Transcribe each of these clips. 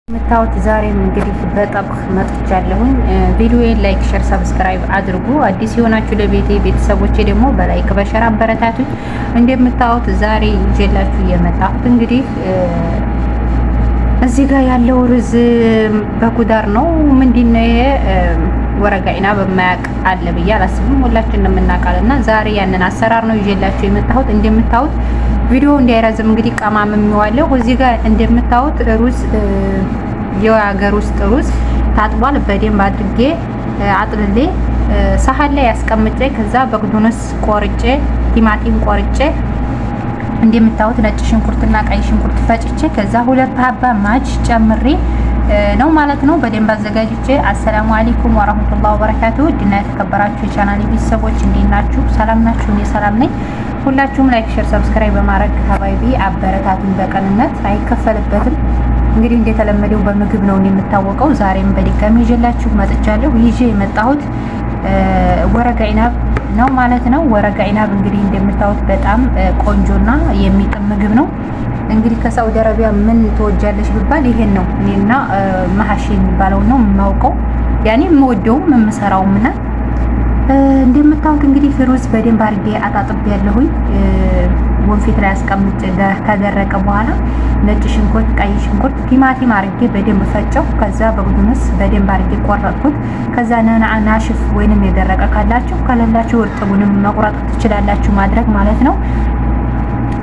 የምታዩት ዛሬም እንግዲህ በጠብህ መጥቻለሁኝ። ቪዲዮዬን ላይክ፣ ሸር፣ ሰብስክራይብ አድርጉ። አዲስ የሆናችሁ ለቤቴ ቤተሰቦቼ ደግሞ በላይክ በሸር አበረታቱኝ። እንደምታዩት ዛሬ ይዤላችሁ የመጣሁት እንግዲህ እዚህ ጋር ያለው ሩዝ በኩዳር ነው። ምንድነው ይሄ? ወረጋይና በማያውቅ አለ ብዬ አላስብም። ሁላችንም እናውቃለን። እና ዛሬ ያንን አሰራር ነው ይዤላችሁ የመጣሁት። እንደምታዩት ቪዲዮ እንዳይረዝም እንግዲህ ቀማምሜዋለሁ። እዚህ ጋር እንደምታዩት ሩዝ የሀገር ውስጥ ሩዝ ታጥቧል። በደንብ አድርጌ አጥልሌ ሳህን ላይ ያስቀምጬ ከዛ በቅዱንስ ቆርጬ ቲማቲም ቆርጬ እንደምታዩት ነጭ ሽንኩርትና ቀይ ሽንኩርት ፈጭቼ ከዛ ሁለት ሀባ ማጅ ጨምሬ ነው ማለት ነው። በደንብ አዘጋጅቼ። አሰላሙ አለይኩም ወራህመቱላሂ ወበረካቱ። ድና የተከበራችሁ የቻናሌ ቤተሰቦች እንዴት ናችሁ? ሰላም ናችሁ? እኔ ሰላም ነኝ። ሁላችሁም ላይክ፣ ሼር፣ ሰብስክራይብ በማድረግ ሀባይቢ አበረታቱን። በቀንነት አይከፈልበትም። እንግዲህ እንደተለመደው በምግብ ነው የምታወቀው። ዛሬም በድጋሚ ይዤላችሁ መጥቻለሁ። ይዤ የመጣሁት ወረጋ ኢናብ ነው ማለት ነው። ወረጋ ኢናብ እንግዲህ እንደምታዩት በጣም ቆንጆና የሚጥም ምግብ ነው። እንግዲህ ከሳውዲ አረቢያ ምን ትወጃለሽ ቢባል ይሄን ነው። እኔና መሐሽ የሚባለው ነው የማውቀው፣ ያኔ የምወደውም የምሰራውም እና እንደምታዩት እንግዲህ ሩዝ በደንብ አድርጌ አጣጥቤ ያለሁኝ ወንፊት ላይ አስቀምጬ ከደረቀ በኋላ ነጭ ሽንኩርት፣ ቀይ ሽንኩርት፣ ቲማቲም አድርጌ በደንብ ፈጨው። ከዛ በጉድመስ በደንብ አድርጌ ቆረጥኩት። ከዛ ናሽፍ ወይንም የደረቀ ካላችሁ ከሌላችሁ እርጥቡንም መቁረጥ ትችላላችሁ ማድረግ ማለት ነው።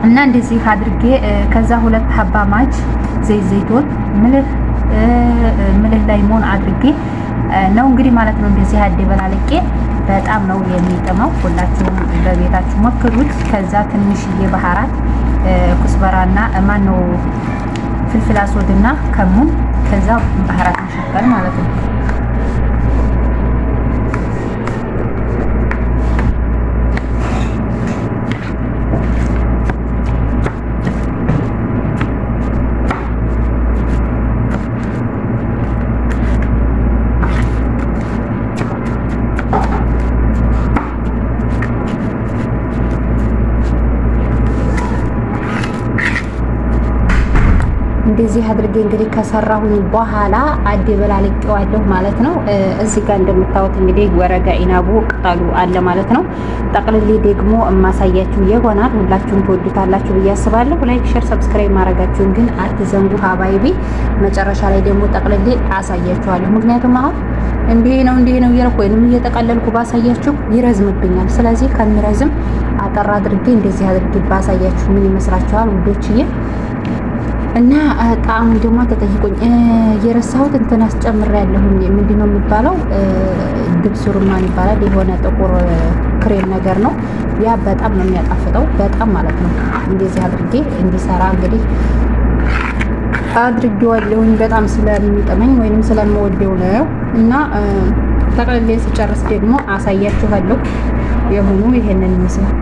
እና እንደዚህ አድርጌ ከዛ ሁለት ሀባ ማጅ ዘይቱን ምልህ ላይሞን አድርጌ ነው እንግዲህ ማለት ነው። እንደዚህ አደበላልቄ በጣም ነው የሚጥመው። ሁላችሁም በቤታችሁ ሞክሩት። ከዛ ትንሽዬ ባህራት ኩስበራና ማን ነው ፍልፍል አስወድና ከሙን ከዛ ባህራት መሸከል ማለት ነው። እንደዚህ አድርጌ እንግዲህ ከሰራሁኝ በኋላ አደበላልቄዋለሁ ማለት ነው። እዚህ ጋር እንደምታዩት እንግዲህ ወረጋ ኢናቡ ቅጠሉ አለ ማለት ነው። ጠቅልሌ ደግሞ የማሳያችሁ ይሆናል። ሁላችሁም ትወዱታላችሁ ብዬ አስባለሁ። ላይክ፣ ሼር፣ ሰብስክራይብ ማድረጋችሁን ግን አትዘንጉ ሀባይቢ። መጨረሻ ላይ ደግሞ ጠቅልሌ አሳያችኋለሁ። ምክንያቱም አሁን እንዲህ ነው እያልኩ ወይንም እየጠቀለልኩ ባሳያችሁ ይረዝምብኛል። ስለዚህ ከሚረዝም አጠር አድርጌ እንደዚህ አድርጌ ባሳያችሁ ምን ይመስላችኋል ውዶችዬ? እና ጣዕሙ ደግሞ ተጠይቁኝ። የረሳሁት እንትን አስጨምሬያለሁኝ። ምንድነው የሚባለው? ድብስ ሩማን ይባላል። የሆነ ጥቁር ክሬም ነገር ነው። ያ በጣም ነው የሚያጣፍጠው፣ በጣም ማለት ነው። እንደዚህ አድርጌ እንዲሰራ እንግዲህ አድርጌዋለሁኝ። በጣም ስለሚጥመኝ ወይንም ስለምወደው ነው። እና ጠቅልሌ ስጨርስ ደግሞ አሳያችኋለሁ። የሆኑ ይሄንን ይመስላል።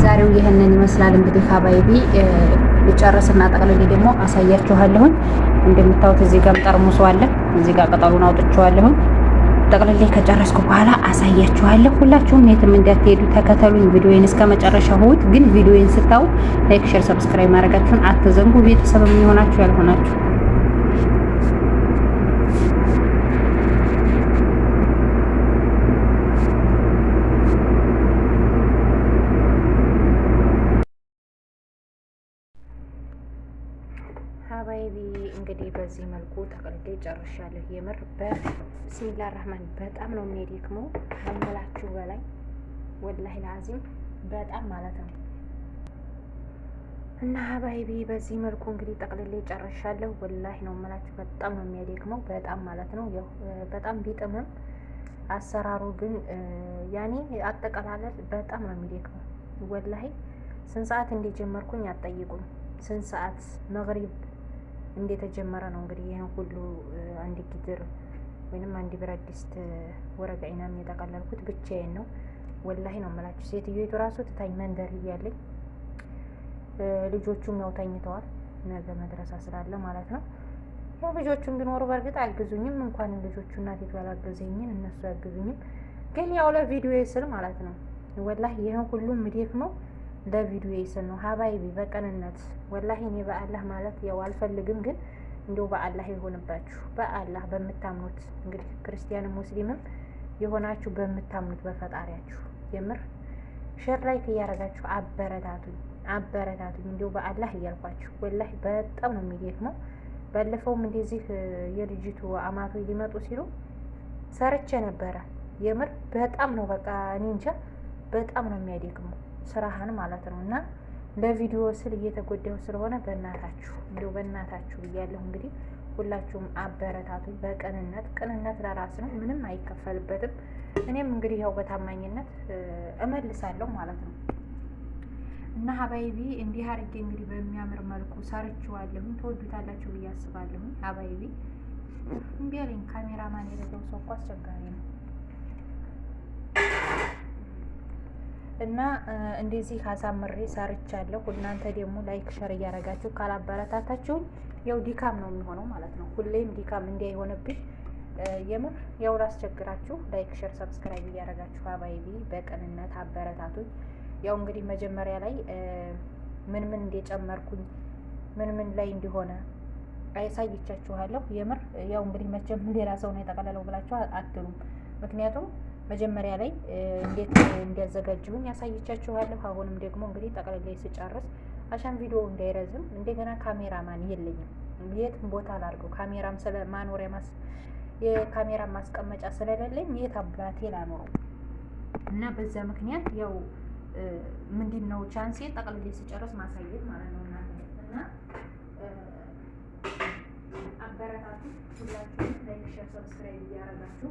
ዛሬው ይሄንን ይመስላል እንግዲህ ሀባይቢ። ልጨርስና ጠቅልሌ ደግሞ አሳያችኋለሁኝ። እንደምታዩት እዚህ ጋር ጠርሙሱ አለ። እዚህ ጋር ቅጠሉን አውጥቼዋለሁኝ። ጠቅልሌ ከጨረስኩ በኋላ አሳያችኋለሁ። ሁላችሁም የትም እንዳትሄዱ ተከተሉኝ። ቪዲዮዬን እስከ መጨረሻው ሁት። ግን ቪዲዮዬን ስታዩ ላይክ፣ ሼር፣ ሰብስክራይብ ማድረጋችሁን አትዘንጉ። ቤተሰብ የሚሆናችሁ ያልሆናችሁ ሀባይቢ እንግዲህ በዚህ መልኩ ጠቅልሌ ጨርሻለሁ። የምር በቢስሚላህ ራህማን በጣም ነው የሚደክመው ከምላችሁ በላይ ወላሂ ላዚም በጣም ማለት ነው። እና ሀባይቢ በዚህ መልኩ እንግዲህ ጠቅልሌ ጨርሻለሁ። ወላሂ ነው የምላችሁ በጣም ነው የሚያደክመው በጣም ማለት ነው። ያው በጣም ቢጥምም አሰራሩ ግን ያኔ አጠቀላለል በጣም ነው የሚደክመው ወላሂ። ስንት ሰዓት እንደጀመርኩኝ አትጠይቁኝ። ስንት ሰዓት መግሪብ እንደተጀመረ ነው እንግዲህ ይሄን ሁሉ አንድ ጊድር ወይንም አንድ ብረት ድስት ወረጋ ኢናም የጠቀለልኩት ብቻዬን ነው ወላሂ ነው የምላችሁ። ሴትዮይቱ ራሱ ትታኝ መንደር እያለኝ ልጆቹም ያው ተኝተዋል፣ ነገ መድረሳ ስላለ ማለት ነው። ያው ልጆቹም ቢኖሩ በእርግጥ አያግዙኝም። እንኳን ልጆቹ እናቴ ባላገዘኝን እነሱ አያግዙኝም። ግን ያው ለቪዲዮ ስል ማለት ነው ወላሂ ይህን ሁሉ ምደክመው ለቪዲዮ ስል ነው ሀባይቢ በቀንነት ወላሂ እኔ በአላህ ማለት ያው አልፈልግም፣ ግን እንዲሁ በአላህ ይሆንባችሁ። በአላህ በምታምኑት እንግዲህ ክርስቲያንም ሙስሊምም የሆናችሁ በምታምኑት በፈጣሪያችሁ የምር ሼር ላይክ እያደረጋችሁ አበረታቱኝ እንዲሁ በአላህ እያልኳችሁ ወላሂ በጣም ነው የሚደክመው። ባለፈውም እንደዚህ የልጅቱ አማቶ ሊመጡ ሲሉ ሰርቼ ነበረ። የምር በጣም ነው በቃ እኔ እንጃ በጣም ነው የሚያደክመው ስራህን ማለት ነው። እና ለቪዲዮ ስል እየተጎዳሁ ስለሆነ በእናታችሁ እንዲሁ በእናታችሁ ብያለሁ። እንግዲህ ሁላችሁም አበረታቱኝ በቅንነት። ቅንነት ለራስ ነው፣ ምንም አይከፈልበትም። እኔም እንግዲህ ያው በታማኝነት እመልሳለሁ ማለት ነው። እና ሀባይቢ እንዲህ አድርጌ እንግዲህ በሚያምር መልኩ ሰርችዋለሁኝ። ተወዱታላችሁ ብዬ አስባለሁኝ። ሀባይቢ እምቢ አለኝ ካሜራማን የሌለው ሰው እኮ አስቸጋሪ ነው። እና እንደዚህ አሳምሬ ሰርቻለሁ። እናንተ ደግሞ ላይክ ሸር እያደረጋችሁ ካላበረታታችሁኝ ያው ዲካም ነው የሚሆነው ማለት ነው። ሁሌም ዲካም እንዳይሆንብኝ የምር ያው ላስቸግራችሁ ላይክ ሸር ሰብስክራይብ እያደረጋችሁ ሀባይቢ በቅንነት አበረታቱኝ። ያው እንግዲህ መጀመሪያ ላይ ምን እንደጨመርኩኝ ምን ላይ እንዲሆነ አሳይቻችኋለሁ። የምር ያው እንግዲህ መቼም ሌላ ሰው ነው የጠቀለለው ብላችሁ አትሉም። ምክንያቱም መጀመሪያ ላይ እንዴት እንዲያዘጋጅሁኝ ያሳይቻችኋለሁ። አሁንም ደግሞ እንግዲህ ጠቅልላይ ስጨርስ አሻም ቪዲዮ እንዳይረዝም እንደገና ካሜራማን የለኝም። የትም ቦታ ላድርገው ካሜራም የካሜራ ማስቀመጫ ስለሌለኝ የት አባቴ ላኖረው እና በዛ ምክንያት ያው ምንድን ነው ቻንሴ ጠቅልላይ ስጨርስ ማሳየት ማለት ነው። እና አበረታቱ ሁላችሁም ላይክ ሼር ሰብስክራይብ እያደረጋችሁ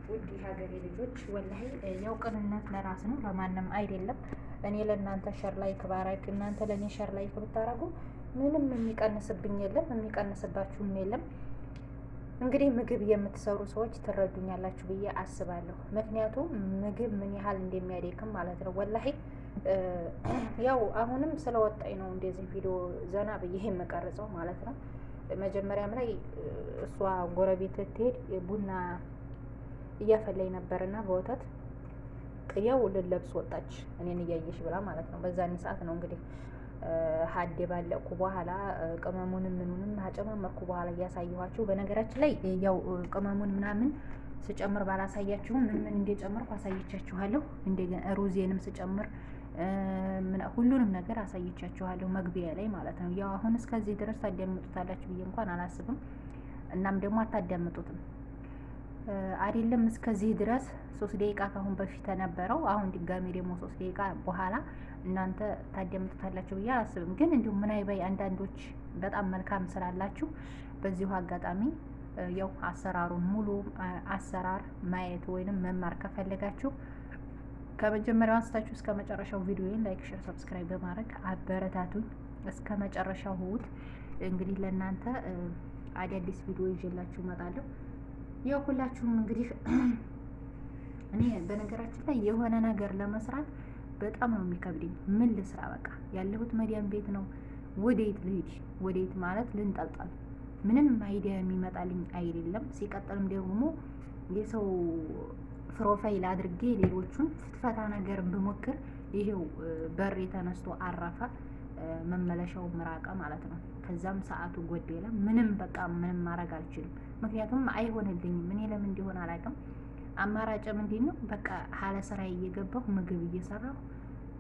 ውድ ሀገሬ ልጆች ወላሂ ያው ቅንነት ለራስ ነው ለማንም አይደለም። እኔ ለእናንተ ሸር ላይክ ባረግ እናንተ ለእኔ ሸር ላይክ ብታረጉ ምንም የሚቀንስብኝ የለም፣ የሚቀንስባችሁም የለም። እንግዲህ ምግብ የምትሰሩ ሰዎች ትረዱኛላችሁ ብዬ አስባለሁ። ምክንያቱም ምግብ ምን ያህል እንደሚያደክም ማለት ነው። ወላሂ ያው አሁንም ስለወጣኝ ነው እንደዚህ ቪዲዮ ዘና ብዬ የምቀርጸው ማለት ነው። መጀመሪያም ላይ እሷ ጎረቤት ልትሄድ ቡና እያፈላኝ ነበርና በወተት ያው ልለብስ ወጣች እኔን እያየሽ ብላ ማለት ነው። በዛን ሰዓት ነው እንግዲህ ሀዴ ባለቁ በኋላ ቅመሙንም ምኑንም አጨማመርኩ በኋላ እያሳየኋችሁ። በነገራችን ላይ ያው ቅመሙን ምናምን ስጨምር ባላሳያችሁም ምን እንደጨመርኩ አሳይቻችኋለሁ። እንደገና ሩዜንም ስጨምር ሁሉንም ነገር አሳይቻችኋለሁ መግቢያ ላይ ማለት ነው። ያው አሁን እስከዚህ ድረስ ታዳምጡታላችሁ ብዬ እንኳን አላስብም። እናም ደግሞ አታዳምጡትም አይደለም እስከዚህ ድረስ 3 ደቂቃ ካሁን በፊት ነበረው። አሁን ድጋሜ ደግሞ 3 ደቂቃ በኋላ እናንተ ታዳምጡታላችሁ ብዬ አላስብም። ግን እንዲሁ ምን አይባይ አንዳንዶች በጣም መልካም ስላላችሁ በዚሁ አጋጣሚ ያው አሰራሩን ሙሉ አሰራር ማየት ወይንም መማር ከፈለጋችሁ ከመጀመሪያው አንስታችሁ እስከ መጨረሻው ቪዲዮዬን ላይክ ሼር ሰብስክራይብ በማድረግ አበረታቱኝ። እስከ መጨረሻው ሁት እንግዲህ ለእናንተ አዳዲስ ቪዲዮ ይዤላችሁ እመጣለሁ። ያው ሁላችሁም እንግዲህ እኔ በነገራችን ላይ የሆነ ነገር ለመስራት በጣም ነው የሚከብደኝ። ምን ልስራ በቃ ያለሁት መዲያም ቤት ነው። ወዴት ልሂድ? ወዴት ማለት ልንጠልጠል ምንም አይዲያ የሚመጣልኝ አይደለም። ሲቀጥልም ደግሞ የሰው ፕሮፋይል አድርጌ ሌሎቹን ፍትፈታ ነገር ብሞክር ይሄው በር ተነስቶ አረፈ፣ መመለሻው ምራቀ ማለት ነው። ከዛም ሰዓቱ ጎደለ። ምንም በቃ ምንም ማድረግ አልችልም። ምክንያቱም አይሆንልኝም። እኔ ለምን እንደሆነ አላውቅም። አማራጭ ምንድን ነው? በቃ ሀለ ስራ እየገባሁ ምግብ እየሰራሁ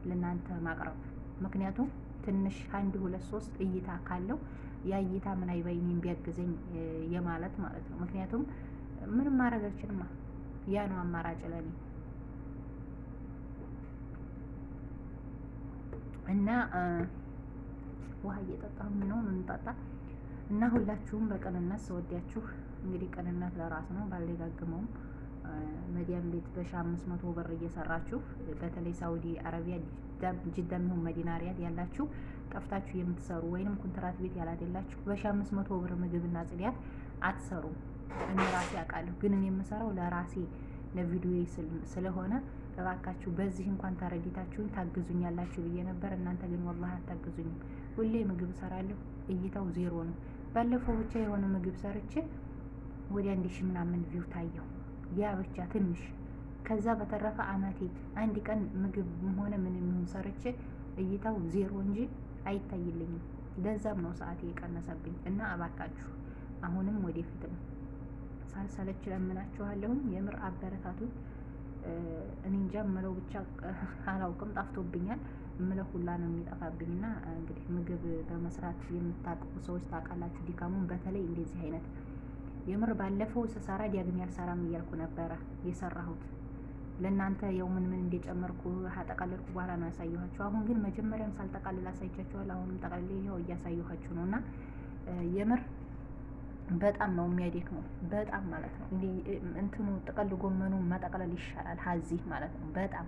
ለእናንተ ማቅረብ። ምክንያቱም ትንሽ 1 2 3 እይታ ካለው ያ እይታ ምን አይባይኔም ቢያግዘኝ የማለት ማለት ነው። ምክንያቱም ምንም ማድረግ አልችልም። ያ ነው አማራጭ ለኔ እና ውሃ እየጠጣሁ ነው እንጣጣ እና ሁላችሁም በቅንነት ስወዳችሁ እንግዲህ ቅንነት ለራስ ነው ባልደጋግመውም መዲያም ቤት በ500 ብር እየሰራችሁ በተለይ ሳውዲ አረቢያ ጅዳም ይሁን መዲና ሪያድ ያላችሁ ጠፍታችሁ የምትሰሩ ወይንም ኮንትራት ቤት ያላደላችሁ በ500 ብር ምግብና ጽዳት አትሰሩም። እኔ ራሴ አውቃለሁ። ግን እኔ የምሰራው ለራሴ ለቪዲዮ ስለሆነ እባካችሁ በዚህ እንኳን ተረዲታችሁኝ ታግዙኛላችሁ ብዬ ነበር። እናንተ ግን ወላሂ አታግዙኝም። ሁሌ ምግብ እሰራለሁ፣ እይታው 0 ነው። ባለፈው ብቻ የሆነ ምግብ ሰርቼ ወደ 1000 ምናምን ቪው ታየው። ያ ብቻ ትንሽ ከዛ በተረፈ አመቴ አንድ ቀን ምግብ ሆነ ምን የሚሆን ሰርቼ እይታው ዜሮ እንጂ አይታይልኝም። ለዛም ነው ሰዓት የቀነሰብኝ እና እባካችሁ አሁንም ወደፊትም ሳልሰለች ለምናችኋለሁኝ። የምር አበረታቱኝ። እኔ እንጃ ምለው ብቻ አላውቅም፣ ጠፍቶብኛል። ምለው ሁላ ነው የሚጠፋብኝ። እና እንግዲህ ምግብ በመስራት የምታውቁ ሰዎች ታውቃላችሁ ድካሙን። በተለይ እንደዚህ አይነት የምር ባለፈው ስሰራ ዳግም ያልሰራም እያልኩ ነበረ የሰራሁት ለእናንተ ያው ምን እንደጨመርኩ አጠቃለልኩ በኋላ ነው ያሳየኋችሁ። አሁን ግን መጀመሪያም ሳልጠቃልል አሳይቻችኋለሁ። አሁንም ጠቃልል ይኸው እያሳየኋችሁ ነው። እና የምር በጣም ነው የሚያደክመው፣ በጣም ማለት ነው። እንትኑ ጥቅል ጎመኑ መጠቅለል ይሻላል ሀዚህ ማለት ነው። በጣም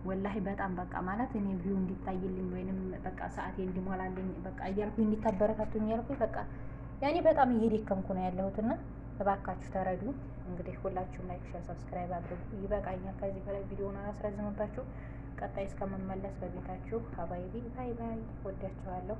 ወላሂ በጣም በቃ ማለት እኔ ቪው እንዲታይልኝ ወይንም በቃ ሰዓቴ እንዲሞላልኝ በቃ እያልኩ እንዲታበረታቱኝ እያልኩ በቃ ያኔ በጣም እየደከምኩ ነው ያለሁትና እባካችሁ ተረዱ። እንግዲህ ሁላችሁም ላይክ፣ ሼር፣ ሰብስክራይብ አድርጉ። ይበቃኛል። ከዚህ በላይ ቪዲዮውን አላስረዝምባችሁ። ቀጣይ እስከመመለስ በቤታችሁ ሀባይቢ ባይ ባይ። ወዳችኋለሁ።